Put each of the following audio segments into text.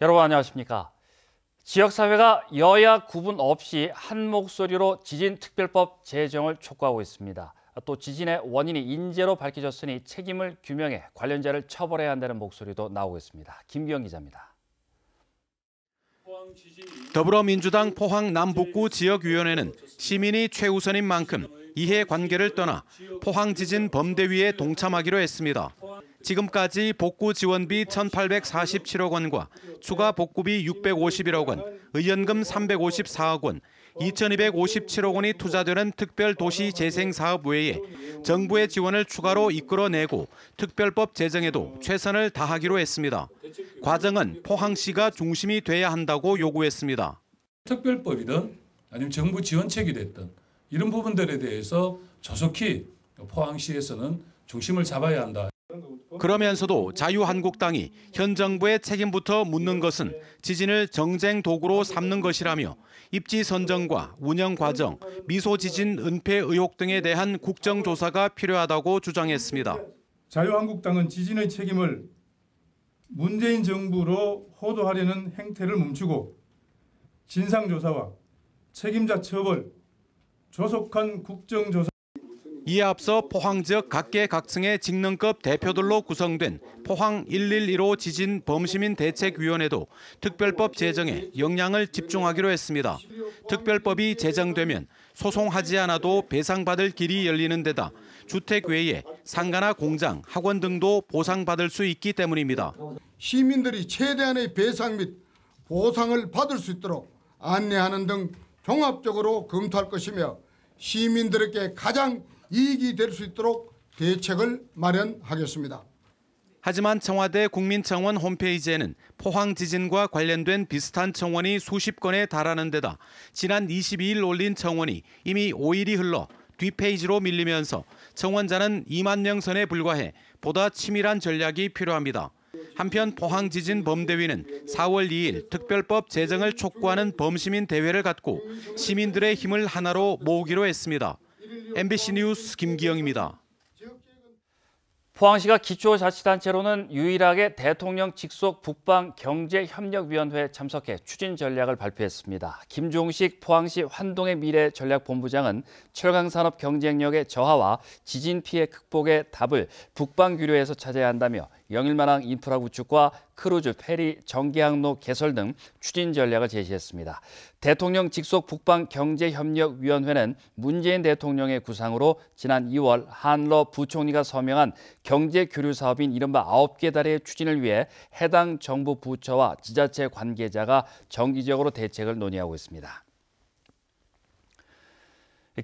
여러분 안녕하십니까? 지역사회가 여야 구분 없이 한 목소리로 지진특별법 제정을 촉구하고 있습니다. 또 지진의 원인이 인재로 밝혀졌으니 책임을 규명해 관련자를 처벌해야 한다는 목소리도 나오고 있습니다. 김기영 기자입니다. 더불어민주당 포항 남북구 지역위원회는 시민이 최우선인 만큼 이해관계를 떠나 포항 지진 범대위에 동참하기로 했습니다. 지금까지 복구 지원비 1,847억 원과 추가 복구비 651억 원, 의연금 354억 원, 2,257억 원이 투자되는 특별도시재생사업 외에 정부의 지원을 추가로 이끌어내고 특별법 제정에도 최선을 다하기로 했습니다. 과정은 포항시가 중심이 돼야 한다고 요구했습니다. 특별법이든 아니면 정부 지원책이 됐든 이런 부분들에 대해서 조속히 포항시에서는 중심을 잡아야 한다. 그러면서도 자유한국당이 현 정부의 책임부터 묻는 것은 지진을 정쟁 도구로 삼는 것이라며 입지 선정과 운영 과정, 미소 지진 은폐 의혹 등에 대한 국정조사가 필요하다고 주장했습니다. 자유한국당은 지진의 책임을 문재인 정부로 호도하려는 행태를 멈추고 진상조사와 책임자 처벌, 조속한 국정조사. 이에 앞서 포항 지역 각계각층의 직능급 대표들로 구성된 포항 111호 지진 범시민 대책위원회도 특별법 제정에 역량을 집중하기로 했습니다. 특별법이 제정되면 소송하지 않아도 배상받을 길이 열리는 데다 주택 외에 상가나 공장, 학원 등도 보상받을 수 있기 때문입니다. 시민들이 최대한의 배상 및 보상을 받을 수 있도록 안내하는 등 종합적으로 검토할 것이며 시민들에게 가장 이익이 될 수 있도록 대책을 마련하겠습니다. 하지만 청와대 국민청원 홈페이지에는 포항 지진과 관련된 비슷한 청원이 수십 건에 달하는 데다 지난 22일 올린 청원이 이미 5일이 흘러 뒷페이지로 밀리면서 청원자는 2만 명 선에 불과해 보다 치밀한 전략이 필요합니다. 한편 포항 지진 범대위는 4월 2일 특별법 제정을 촉구하는 범시민 대회를 갖고 시민들의 힘을 하나로 모으기로 했습니다. MBC 뉴스 김기영입니다. 포항시가 기초자치단체로는 유일하게 대통령 직속 북방경제협력위원회에 참석해 추진 전략을 발표했습니다. 김종식 포항시 환동의 미래전략본부장은 철강산업 경쟁력의 저하와 지진 피해 극복의 답을 북방규류에서 찾아야 한다며 영일만항 인프라 구축과 크루즈, 페리, 전기항로 개설 등 추진 전략을 제시했습니다. 대통령 직속 북방경제협력위원회는 문재인 대통령의 구상으로 지난 2월 한러 부총리가 서명한 경제교류 사업인 이른바 9개 달의 추진을 위해 해당 정부 부처와 지자체 관계자가 정기적으로 대책을 논의하고 있습니다.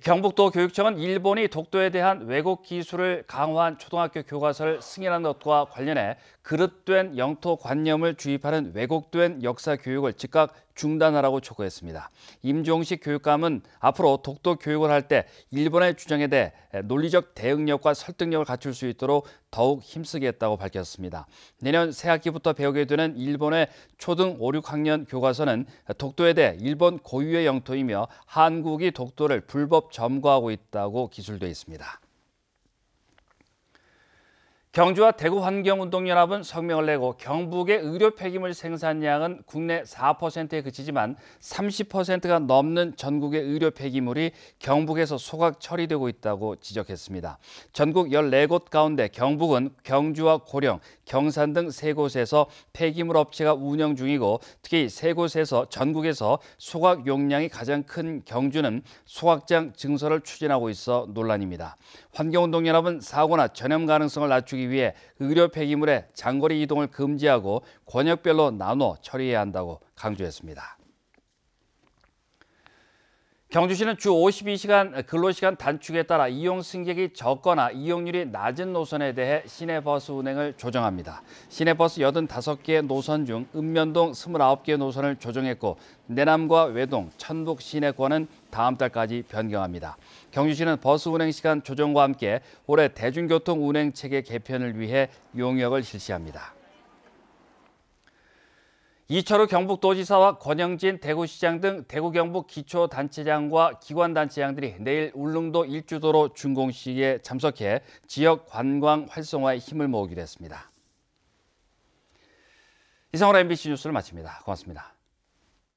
경북도 교육청은 일본이 독도에 대한 왜곡 기술을 강화한 초등학교 교과서를 승인한 것과 관련해 그릇된 영토관념을 주입하는 왜곡된 역사 교육을 즉각 중단하라고 촉구했습니다. 임종식 교육감은 앞으로 독도 교육을 할 때 일본의 주장에 대해 논리적 대응력과 설득력을 갖출 수 있도록 더욱 힘쓰겠다고 밝혔습니다. 내년 새학기부터 배우게 되는 일본의 초등 5, 6학년 교과서는 독도에 대해 일본 고유의 영토이며 한국이 독도를 불법 점거하고 있다고 기술돼 있습니다. 경주와 대구환경운동연합은 성명을 내고 경북의 의료 폐기물 생산량은 국내 4%에 그치지만 30%가 넘는 전국의 의료 폐기물이 경북에서 소각 처리되고 있다고 지적했습니다. 전국 14곳 가운데 경북은 경주와 고령, 경산 등 3곳에서 폐기물 업체가 운영 중이고 특히 3곳에서 전국에서 소각 용량이 가장 큰 경주는 소각장 증설을 추진하고 있어 논란입니다. 환경운동연합은 사고나 전염 가능성을 낮추기 위해 의료 폐기물의 장거리 이동을 금지하고 권역별로 나눠 처리해야 한다고 강조했습니다. 경주시는 주 52시간 근로시간 단축에 따라 이용 승객이 적거나 이용률이 낮은 노선에 대해 시내버스 운행을 조정합니다. 시내버스 85개 노선 중 읍면동 29개 노선을 조정했고 내남과 외동, 천북 시내권은 다음 달까지 변경합니다. 경주시는 버스 운행 시간 조정과 함께 올해 대중교통 운행 체계 개편을 위해 용역을 실시합니다. 이철우 경북도지사와 권영진 대구시장 등 대구 경북 기초단체장과 기관단체장들이 내일 울릉도 일주도로 준공식에 참석해 지역 관광 활성화에 힘을 모으기로 했습니다. 이상으로 MBC 뉴스를 마칩니다. 고맙습니다.